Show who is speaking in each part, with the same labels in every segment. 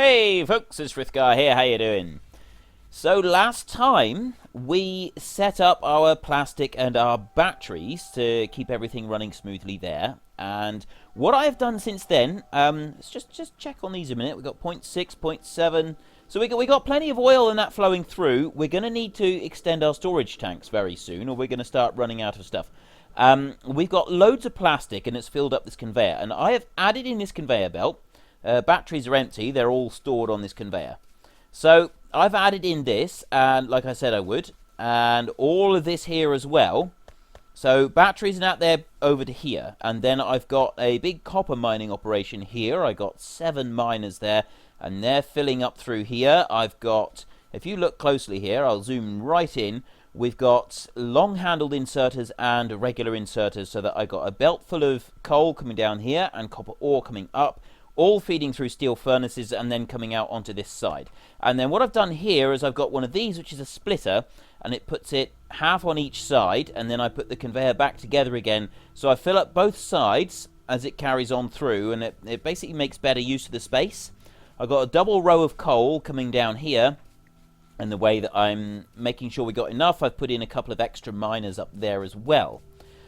Speaker 1: Hey folks, it's Frithgar here, how you doing? So last time we set up our plastic and our batteries to keep everything running smoothly there, and what I have done since then, let's just check on these a minute. We've got 0.6, 0.7, so we got plenty of oil and that flowing through. We're going to need to extend our storage tanks very soon, or we're going to start running out of stuff. We've got loads of plastic and it's filled up this conveyor, and I have added in this conveyor belt. Batteries are empty, they're all stored on this conveyor. So I've added in this, and like I said I would, and all of this here as well. So batteries are out there over to here, and then I've got a big copper mining operation here. I got 7 miners there, and they're filling up through here. I've got, if you look closely here, I'll zoom right in. We've got long-handled inserters and regular inserters, so that I've got a belt full of coal coming down here and copper ore coming up, all feeding through steel furnaces and then coming out onto this side. And then what I've done here is I've got one of these, which is a splitter, and it puts it half on each side, and then I put the conveyor back together again. So I fill up both sides as it carries on through, and it basically makes better use of the space. I've got a double row of coal coming down here, and the way that I'm making sure we got enough, I've put in a couple of extra miners up there as well.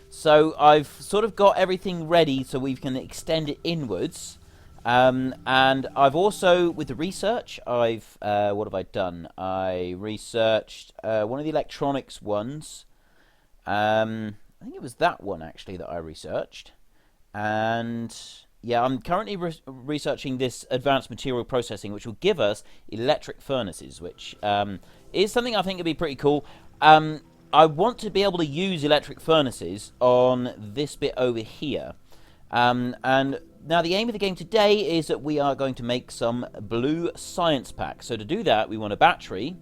Speaker 1: So I've sort of got everything ready so we can extend it inwards. And I've also, with the research, what have I done? I researched one of the electronics ones. I think it was that one actually that I researched. And yeah, I'm currently researching this advanced material processing, which will give us electric furnaces, which is something I think would be pretty cool. I want to be able to use electric furnaces on this bit over here. And now the aim of the game today is that we are going to make some blue science packs. So to do that, we want a battery,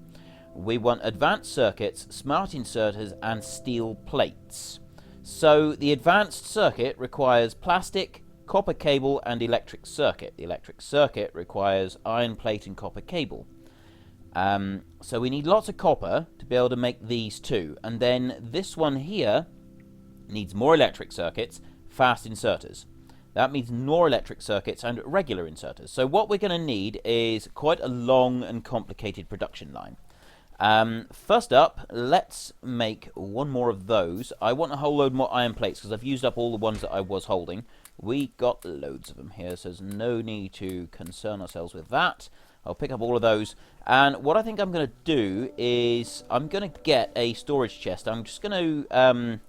Speaker 1: we want advanced circuits, smart inserters, and steel plates. So the advanced circuit requires plastic, copper cable, and electric circuit. The electric circuit requires iron plate and copper cable. So we need lots of copper to be able to make these two. And then this one here needs more electric circuits, fast inserters. That means more electric circuits and regular inserters. So what we're going to need is quite a long and complicated production line. First up, let's make one more of those. I want a whole load more iron plates because I've used up all the ones that I was holding. We got loads of them here, so there's no need to concern ourselves with that. I'll pick up all of those. And what I think I'm going to do is I'm going to get a storage chest. I'm just going to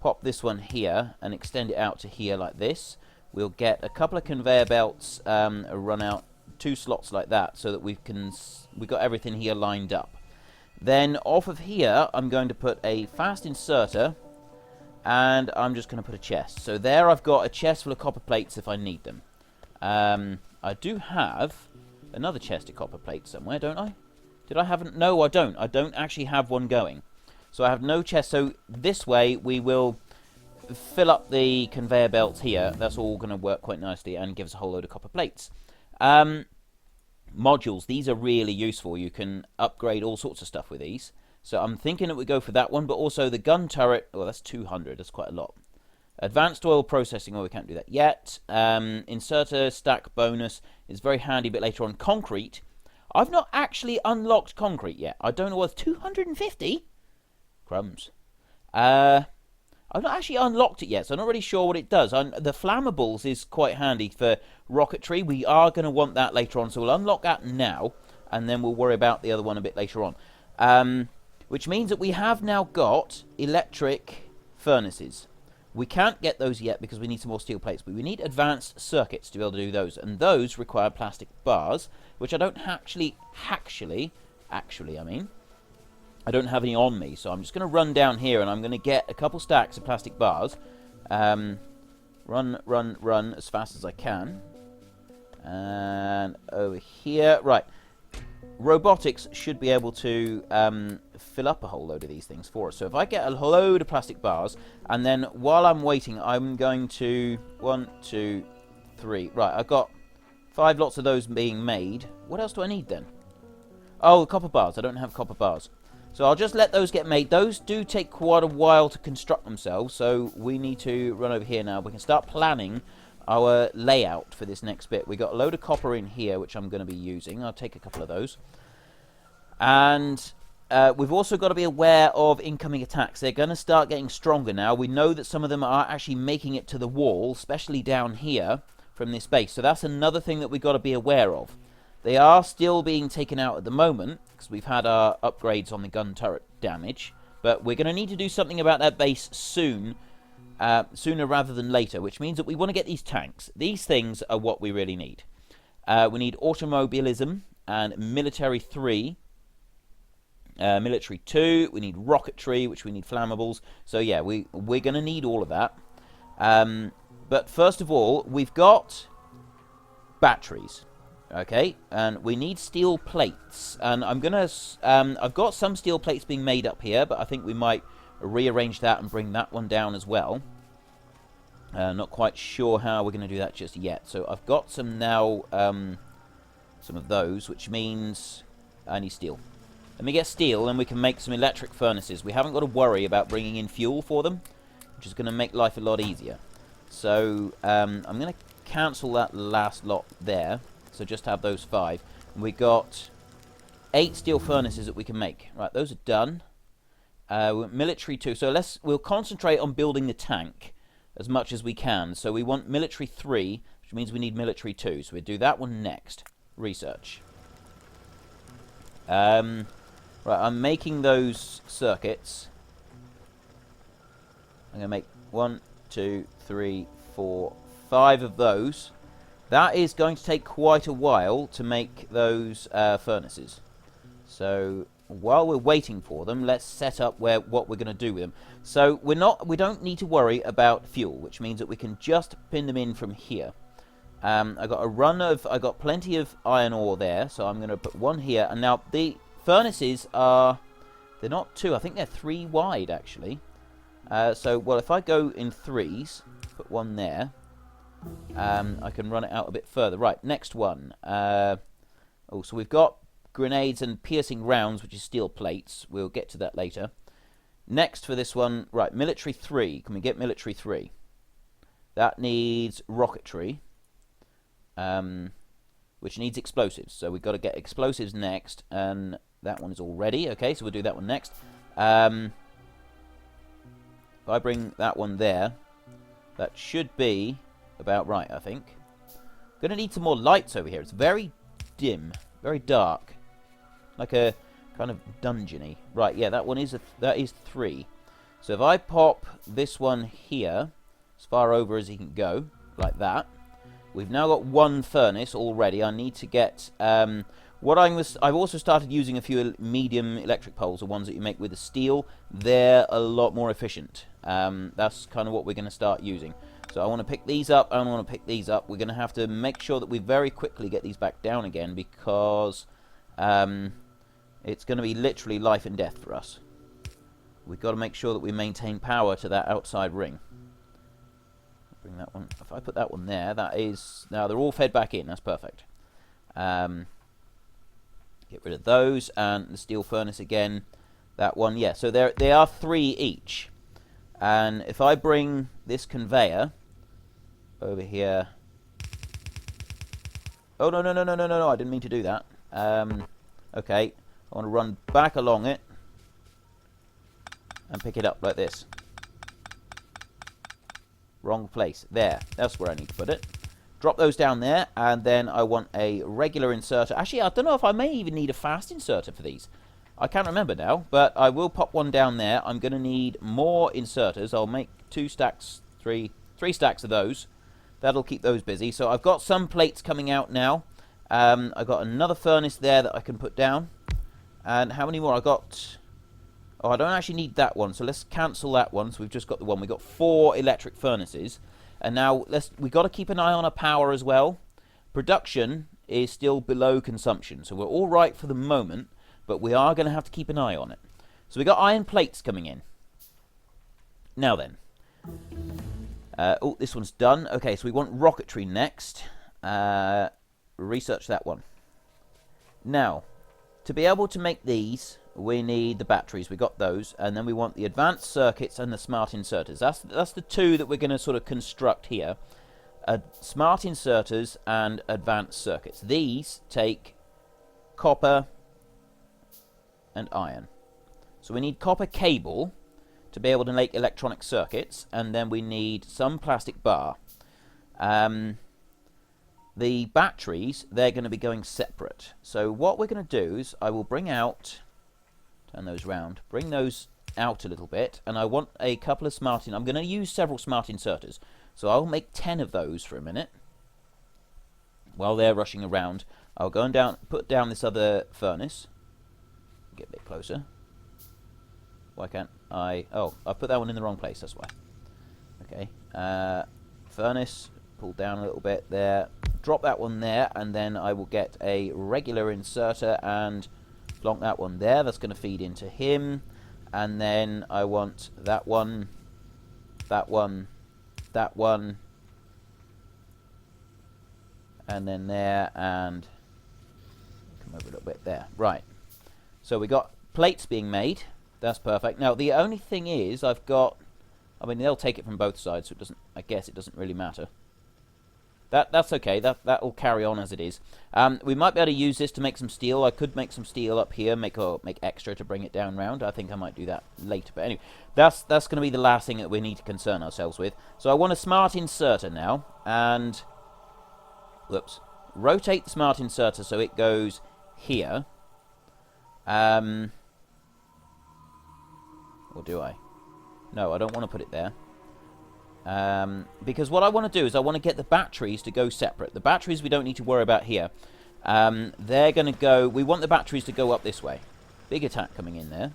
Speaker 1: pop this one here and extend it out to here like this. We'll get a couple of conveyor belts, run out 2 slots like that, so that we've got everything here lined up. Then off of here, I'm going to put a fast inserter, and I'm just going to put a chest. So there I've got a chest full of copper plates if I need them. I do have another chest of copper plates somewhere, don't I? Did I have? No, I don't. I don't actually have one going. So I have no chest. So this way we will fill up the conveyor belts here. That's all going to work quite nicely and give us a whole load of copper plates. Modules, these are really useful. You can upgrade all sorts of stuff with these. So I'm thinking that we go for that one, but also the gun turret. Oh, that's 200. That's quite a lot. Advanced oil processing. Oh, we can't do that yet. Inserter stack bonus is very handy, but later on. Concrete. I've not actually unlocked concrete yet. I don't know what's 250. Crumbs. I've not actually unlocked it yet, so I'm not really sure what it does. The flammables is quite handy for rocketry. We are going to want that later on, so we'll unlock that now, and then we'll worry about the other one a bit later on. Which means that we have now got electric furnaces. We can't get those yet because we need some more steel plates, but we need advanced circuits to be able to do those, and those require plastic bars, which I don't actually I don't have any on me, so I'm just going to run down here and I'm going to get a couple stacks of plastic bars. Run as fast as I can. And over here. Right. Robotics should be able to fill up a whole load of these things for us. So if I get a whole load of plastic bars, and then while I'm waiting, I'm going to... 1, 2, 3. Right, I've got 5 lots of those being made. What else do I need then? Oh, the copper bars. I don't have copper bars. So I'll just let those get made. Those do take quite a while to construct themselves, so we need to run over here now. We can start planning our layout for this next bit. We got a load of copper in here, which I'm going to be using. I'll take a couple of those. And we've also got to be aware of incoming attacks. They're going to start getting stronger now. We know that some of them are actually making it to the wall, especially down here from this base. So that's another thing that we've got to be aware of. They are still being taken out at the moment, because we've had our upgrades on the gun turret damage. But we're going to need to do something about that base soon, sooner rather than later, which means that we want to get these tanks. These things are what we really need. We need automobilism and military 3. Military 2, we need rocketry, which we need flammables. So yeah, we're going to need all of that. But first of all, we've got batteries, okay, and we need steel plates. And I've got some steel plates being made up here, but I think we might rearrange that and bring that one down as well. Not quite sure how we're going to do that just yet. So I've got some now, some of those, which means I need steel. Let me get steel, and we can make some electric furnaces. We haven't got to worry about bringing in fuel for them, which is going to make life a lot easier. So I'm going to cancel that last lot there. So just have those 5. And we got 8 steel furnaces that we can make. Right, those are done. Military 2. So we'll concentrate on building the tank as much as we can. So we want military 3, which means we need military 2. So we'll do that one next. Research. Right, I'm making those circuits. I'm going to make 1, 2, 3, 4, 5 of those. That is going to take quite a while to make those furnaces. So while we're waiting for them, let's set up what we're going to do with them. So we don't need to worry about fuel, which means that we can just pin them in from here. I got plenty of iron ore there, so I'm going to put one here. And now the furnaces they're not 2, I think they're 3 wide actually. So well, if I go in 3s, put one there, I can run it out a bit further. Right, next one. So we've got grenades and piercing rounds, which is steel plates. We'll get to that later. Next for this one, right, military 3. Can we get military 3? That needs rocketry, which needs explosives. So we've got to get explosives next, and that one is all ready. Okay, so we'll do that one next. If I bring that one there, that should be about right, I think. Going to need some more lights over here. It's very dim, very dark, like a kind of dungeony. Right, yeah, that one is that is 3. So if I pop this one here, as far over as he can go, like that, we've now got 1 furnace already. I need to get I've also started using a few medium electric poles, the ones that you make with the steel. They're a lot more efficient. That's kind of what we're going to start using. So I want to pick these up, and I want to pick these up. We're going to have to make sure that we very quickly get these back down again, because it's going to be literally life and death for us. We've got to make sure that we maintain power to that outside ring. Bring that one. If I put that one there, that is... Now, they're all fed back in. That's perfect. Get rid of those, and the steel furnace again. That one, yeah. So they are 3 each. And if I bring this conveyor over here... Oh, no, I didn't mean to do that. Okay, I want to run back along it and pick it up like this. Wrong place. There, that's where I need to put it. Drop those down there, and then I want a regular inserter. Actually, I don't know if I may even need a fast inserter for these. I can't remember now, but I will pop one down there. I'm going to need more inserters. I'll make 2 stacks, 3 stacks of those. That'll keep those busy. So I've got some plates coming out now. I've got another furnace there that I can put down. And how many more? I got... Oh, I don't actually need that one, so let's cancel that one. So we've just got the one. We've got 4 electric furnaces. And now we've got to keep an eye on our power as well. Production is still below consumption, so we're all right for the moment, but we are going to have to keep an eye on it. So we've got iron plates coming in. Now then. Oh, this one's done. Okay, so we want rocketry next. Research that one. Now, to be able to make these, we need the batteries. We got those, and then we want the advanced circuits and the smart inserters. That's the 2 that we're going to sort of construct here. smart inserters and advanced circuits. These take copper and iron. So we need copper cable to be able to make electronic circuits, and then we need some plastic bar. The batteries, they're going to be going separate. So what we're going to do is I will bring out, turn those round, bring those out a little bit, and I want a couple of I'm going to use several smart inserters. So I'll make 10 of those for a minute. While they're rushing around, I'll go and put down this other furnace. Get a bit closer. Why can't I? Oh, I put that one in the wrong place, that's why. Okay. Furnace, pull down a little bit there. Drop that one there, and then I will get a regular inserter and plonk that one there. That's going to feed into him. And then I want that one, that one, that one, and then there, and come over a little bit there. Right. So we got plates being made. That's perfect. Now the only thing is, I've got, I mean, they'll take it from both sides, so it doesn't, I guess it doesn't really matter. That's okay. That will carry on as it is. We might be able to use this to make some steel. I could make some steel up here, make extra to bring it down round. I think I might do that later. But anyway, that's going to be the last thing that we need to concern ourselves with. So I want a smart inserter now, and whoops, rotate the smart inserter so it goes here. Or do I? No, I don't want to put it there. Because what I want to do is I want to get the batteries to go separate. The batteries we don't need to worry about here. They're going to go... We want the batteries to go up this way. Big attack coming in there.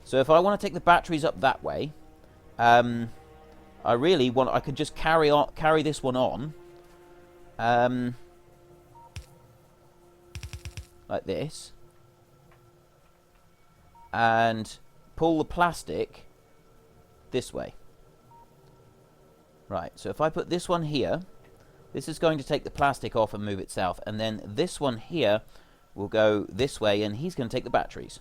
Speaker 1: So if I want to take the batteries up that way, I really want... I could just carry this one on. Like this. And pull the plastic this way. Right, so if I put this one here, this is going to take the plastic off and move it south. And then this one here will go this way, and he's going to take the batteries.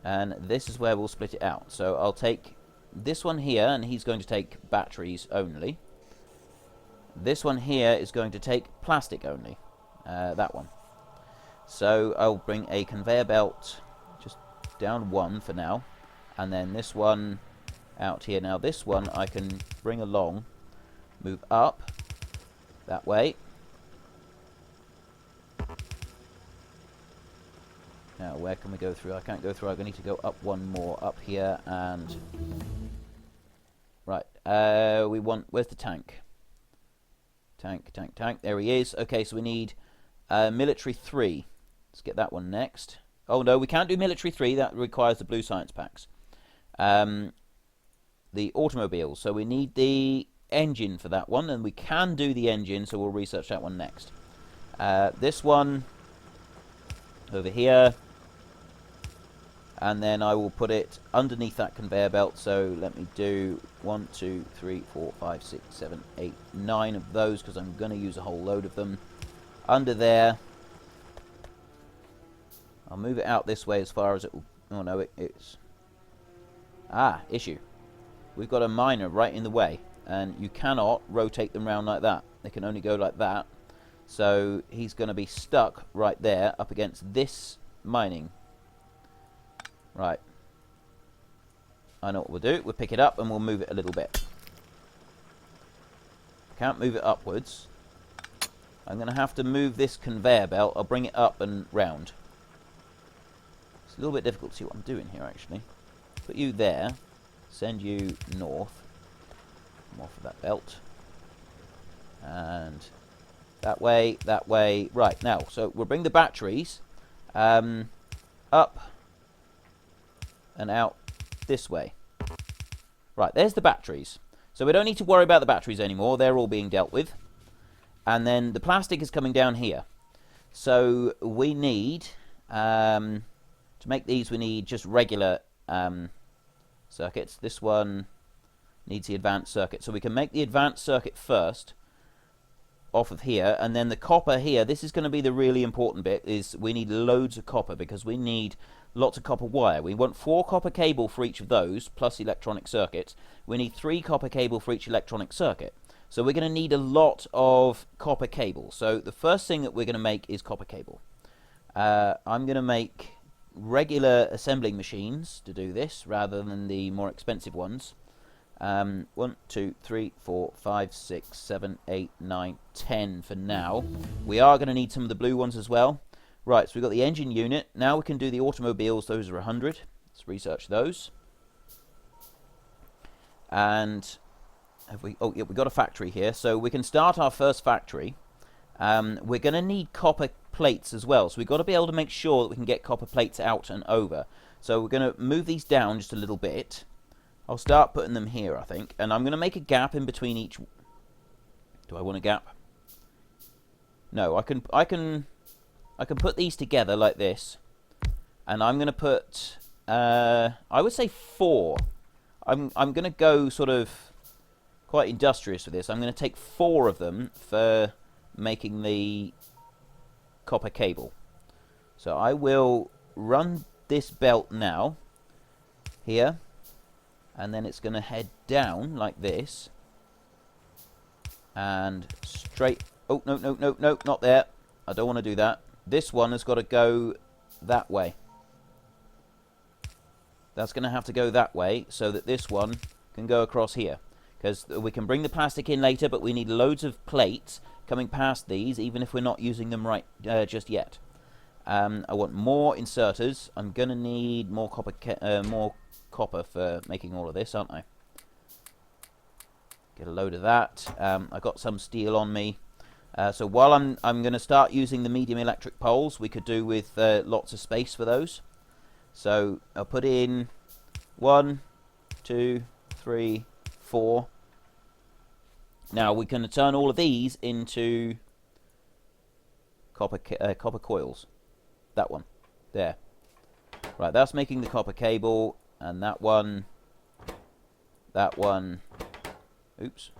Speaker 1: And this is where we'll split it out. So I'll take this one here, and he's going to take batteries only. This one here is going to take plastic only. That one. So I'll bring a conveyor belt just down one for now. And then this one out here. Now this one I can bring along, move up that way. Now where can we go through? I can't go through. I'm going to need to go up one more, up here, and right. We want, where's the tank? Tank. There he is. Okay, so we need military 3. Let's get that one next. Oh no, we can't do military 3. That requires the blue science packs. The automobile, so we need the engine for that one, and we can do the engine, so we'll research that one next. This one over here, and then I will put it underneath that conveyor belt. So let me do 1, 2, 3, 4, 5, 6, 7, 8, 9 of those, because I'm going to use a whole load of them. Under there, I'll move it out this way as far as it will. Oh no, it's issue. We've got a miner right in the way, and you cannot rotate them around like that. They can only go like that. So he's going to be stuck right there up against this mining. Right. I know what we'll do. We'll pick it up and we'll move it a little bit. Can't move it upwards. I'm going to have to move this conveyor belt. I'll bring it up and round. It's a little bit difficult to see what I'm doing here, actually. Put you there. Send you north. Come off of that belt. And that way, that way. Right, now, so we'll bring the batteries up and out this way. Right, there's the batteries. So we don't need to worry about the batteries anymore. They're all being dealt with. And then the plastic is coming down here. So we need, to make these, we need just regular circuits. This one needs the advanced circuit. So we can make the advanced circuit first off of here, and then the copper here, this is going to be the really important bit, is we need loads of copper, because we need lots of copper wire. We want 4 copper cable for each of those, plus electronic circuits. We need 3 copper cable for each electronic circuit. So we're going to need a lot of copper cable. So the first thing that we're going to make is copper cable. I'm going to make regular assembling machines to do this rather than the more expensive ones. 1, 2, 3, 4, 5, 6, 7, 8, 9, 10 for now. We are going to need some of the blue ones as well. Right, so we've got the engine unit. Now we can do the automobiles. Those are 100. Let's research those. And have we? Oh, yeah, we've got a factory here. So we can start our first factory. We're going to need copper plates as well. So we've got to be able to make sure that we can get copper plates out and over. So we're going to move these down just a little bit. I'll start putting them here, I think. And I'm going to make a gap in between each. Do I want a gap? No, I can put these together like this. And I'm going to put, I would say 4. I'm going to go sort of quite industrious with this. I'm going to take 4 of them for making the copper cable. So I will run this belt now here, and then it's going to head down like this and straight. Oh, no, no, no, no, not there. I don't want to do that. This one has got to go that way. That's going to have to go that way so that this one can go across here. Because we can bring the plastic in later, but we need loads of plates coming past these, even if we're not using them right just yet. I want more inserters. I'm going to need more copper for making all of this, aren't I? Get a load of that. I've got some steel on me. So while I'm going to start using the medium electric poles, we could do with lots of space for those. So I'll put in 1, 2, 3, 4. Now we can turn all of these into copper coils. That one, there. Right, that's making the copper cable, and that one, oops,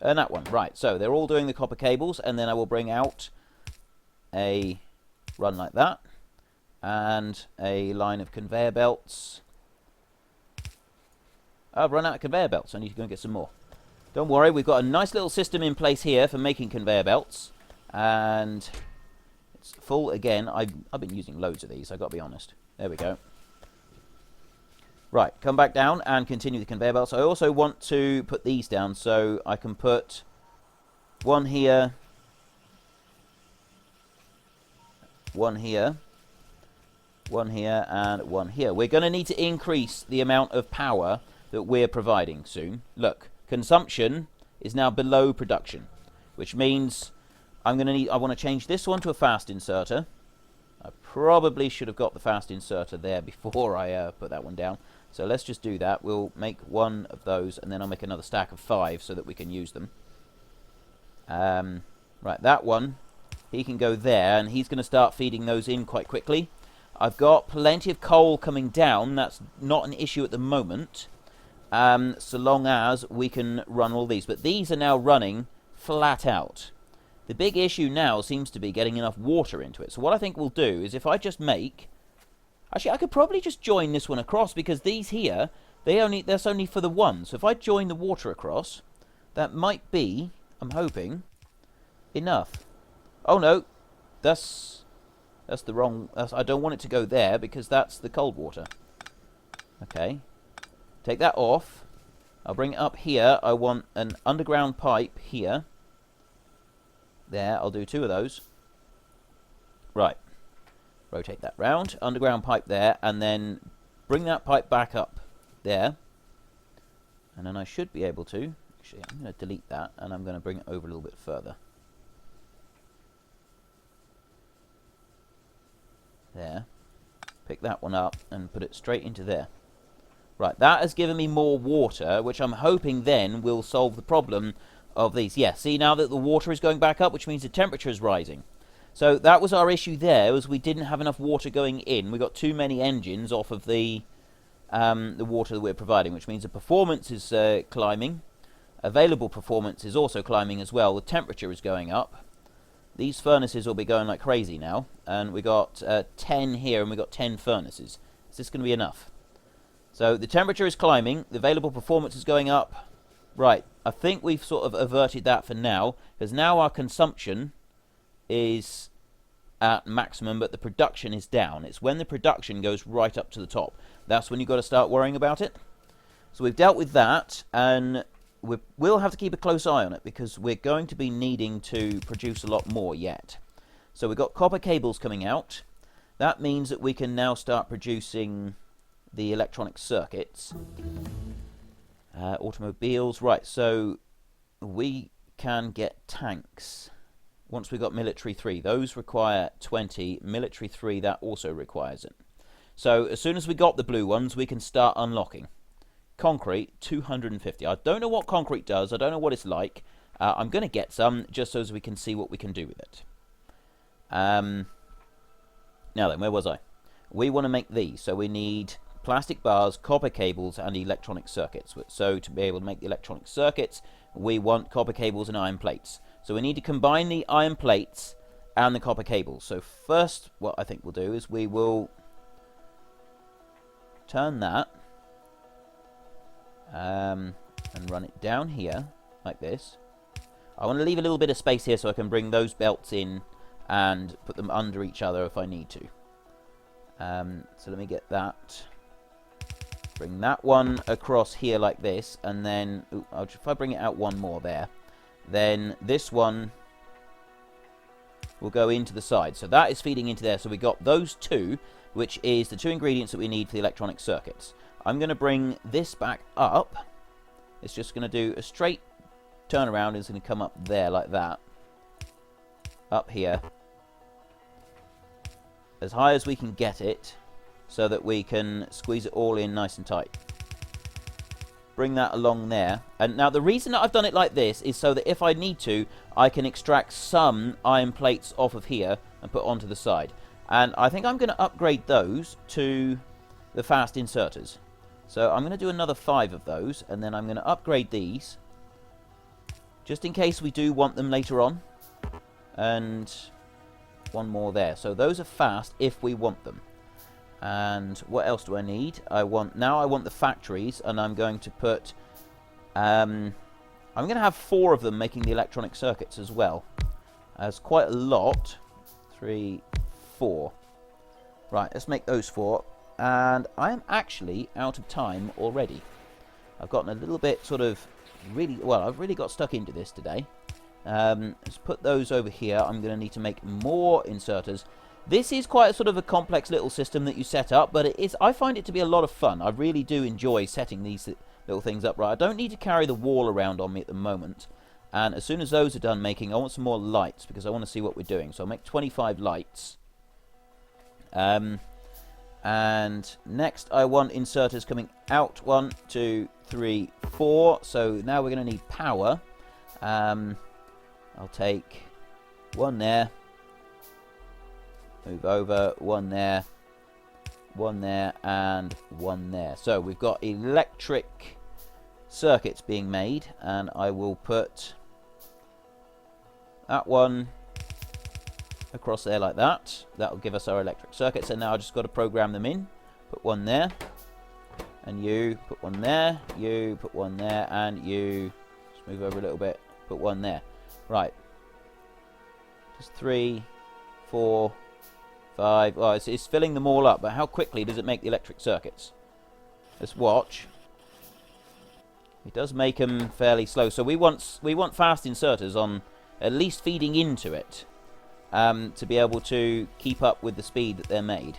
Speaker 1: and that one. Right, so they're all doing the copper cables, and then I will bring out a run like that, and a line of conveyor belts. I've run out of conveyor belts. I need to go and get some more. Don't worry, we've got a nice little system in place here for making conveyor belts, and it's full again. I've been using loads of these, I've got to be honest. There we go. Right, come back down and continue the conveyor belts. I also want to put these down, so I can put one here, one here, one here, and one here. We're going to need to increase the amount of power that we're providing soon. Look, consumption is now below production, which means I want to change this one to a fast inserter. I probably should have got the fast inserter there before I put that one down. So let's just do that. We'll make one of those, and then I'll make another stack of 5 so that we can use them. Right, that one, he can go there, and he's going to start feeding those in quite quickly. I've got plenty of coal coming down. That's not an issue at the moment, so long as we can run all these. But these are now running flat out. The big issue now seems to be getting enough water into it. So what I think we'll do is if I just make... Actually, I could probably just join this one across, because these here, that's only for the one. So if I join the water across, that might be, I'm hoping, enough. Oh no, that's the wrong... I don't want it to go there, because that's the cold water. Okay. Take that off. I'll bring it up here. I want an underground pipe here. There, I'll do 2 of those. Right. Rotate that round. Underground pipe there, and then bring that pipe back up there. And then I should be able to... Actually, I'm going to delete that, and I'm going to bring it over a little bit further. There. Pick that one up and put it straight into there. Right, that has given me more water, which I'm hoping then will solve the problem of these. Yeah, see now that the water is going back up, which means the temperature is rising. So that was our issue there, was we didn't have enough water going in. We got too many engines off of the water that we're providing, which means the performance is climbing. Available performance is also climbing as well. The temperature is going up. These furnaces will be going like crazy now, and we got 10 here, and we got 10 furnaces. Is this going to be enough? So the temperature is climbing, the available performance is going up, Right, I think we've sort of averted that for now, because now our consumption is at maximum, but the production is down. It's when the production goes right up to the top. That's when you've got to start worrying about it. So we've dealt with that, and we'll have to keep a close eye on it, because we're going to be needing to produce a lot more yet. So we've got copper cables coming out. That means that we can now start producing the electronic circuits. Automobiles, right, so we can get tanks. Once we got military 3, those require 20. Military 3, that also requires it. So as soon as we got the blue ones, we can start unlocking. Concrete, 250. I don't know what concrete does. I don't know what it's like. I'm going to get some just so as we can see what we can do with it. Now then, where was I? We want to make these. So we need plastic bars, copper cables, and electronic circuits. So to be able to make the electronic circuits, we want copper cables and iron plates. So we need to combine the iron plates and the copper cables. So first, what I think we'll do is we will turn that and run it down here like this. I want to leave a little bit of space here so I can bring those belts in and put them under each other if I need to. So let me get that. Bring that one across here like this, and then if I bring it out one more there, then this one will go into the side. So that is feeding into there. So we got those two, which is the two ingredients that we need for the electronic circuits. I'm going to bring this back up. It's just going to do a straight turnaround. It's going to come up there like that. Up here. As high as we can get it, so that we can squeeze it all in nice and tight. Bring that along there. And now the reason that I've done it like this is so that if I need to, I can extract some iron plates off of here and put onto the side. And I think I'm going to upgrade those to the fast inserters. So I'm going to do another 5 of those, and then I'm going to upgrade these just in case we do want them later on. And one more there. So those are fast if we want them. And what else do I need? I want the factories, and I'm going to put I'm going to have 4 of them making the electronic circuits as well. That's quite a lot. 3, 4. Right, let's make those 4. And I am actually out of time already. I've gotten a little bit sort of I've really got stuck into this today. Let's put those over here. I'm going to need to make more inserters. This is quite a sort of a complex little system that you set up, but I find it to be a lot of fun. I really do enjoy setting these little things up right. I don't need to carry the wall around on me at the moment. And as soon as those are done making, I want some more lights because I want to see what we're doing. So I'll make 25 lights. And next I want inserters coming out. 1, 2, 3, 4. So now we're going to need power. I'll take 1 there. Move over, 1 there, 1 there, and 1 there. So we've got electric circuits being made, and I will put that one across there like that. That will give us our electric circuits, and now I've just got to program them in. Put 1 there, and you put 1 there, you put 1 there, and you just move over a little bit, put 1 there. Right. Just 3, 4, 5. Well, it's filling them all up, but how quickly does it make the electric circuits? Let's watch. It does make them fairly slow. So we want fast inserters on at least feeding into it to be able to keep up with the speed that they're made.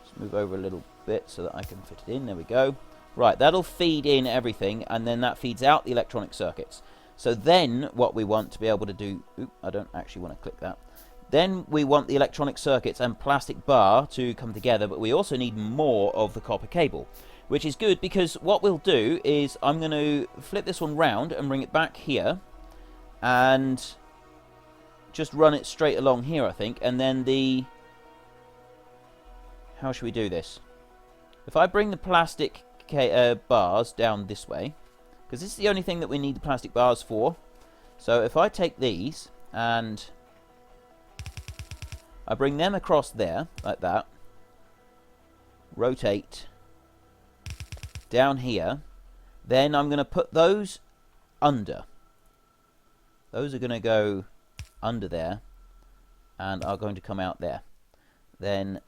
Speaker 1: Let's move over a little bit so that I can fit it in. There we go. Right, that'll feed in everything, and then that feeds out the electronic circuits. So then what we want to be able to do... I don't actually want to click that. Then we want the electronic circuits and plastic bar to come together, but we also need more of the copper cable, which is good because what we'll do is I'm going to flip this one round and bring it back here and just run it straight along here, I think, and then the... How should we do this? If I bring the plastic bars down this way, because this is the only thing that we need the plastic bars for, so if I take these and... I bring them across there, like that. Rotate. Down here. Then I'm going to put those under. Those are going to go under there and are going to come out there. Then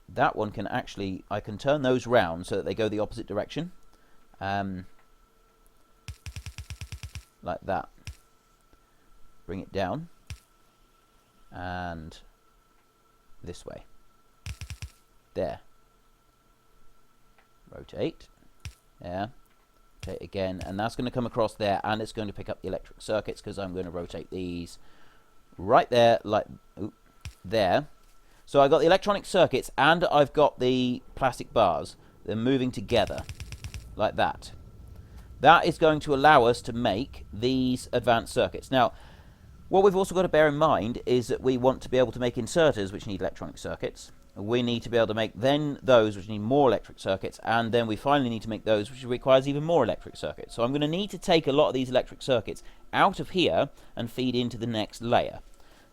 Speaker 1: that one can actually, I can turn those round so that they go the opposite direction. Like that. Bring it down. And this way. There. Rotate. Yeah. Rotate again. And that's going to come across there. And it's going to pick up the electric circuits because I'm going to rotate these right there. Like there. So I've got the electronic circuits and I've got the plastic bars. They're moving together. Like that. That is going to allow us to make these advanced circuits. Now, what we've also got to bear in mind is that we want to be able to make inserters which need electronic circuits. We need to be able to make then those which need more electric circuits, and then we finally need to make those which requires even more electric circuits. So I'm going to need to take a lot of these electric circuits out of here and feed into the next layer.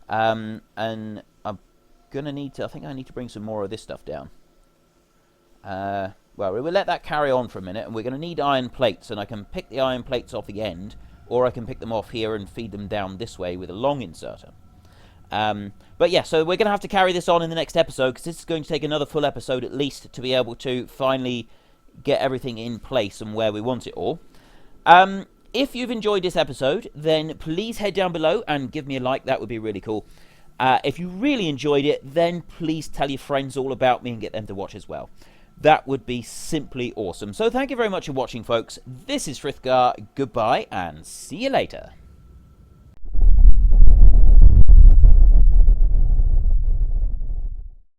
Speaker 1: And I'm going to need to, I think I need to bring some more of this stuff down. Well, we'll let that carry on for a minute, and we're going to need iron plates, and I can pick the iron plates off the end, or I can pick them off here and feed them down this way with a long inserter. But yeah, so we're going to have to carry this on in the next episode, because this is going to take another full episode at least to be able to finally get everything in place and where we want it all. If you've enjoyed this episode, then please head down below and give me a like. That would be really cool. If you really enjoyed it, then please tell your friends all about me and get them to watch as well. That would be simply awesome. So thank you very much for watching, folks. This is Frithgar. Goodbye, and see you later.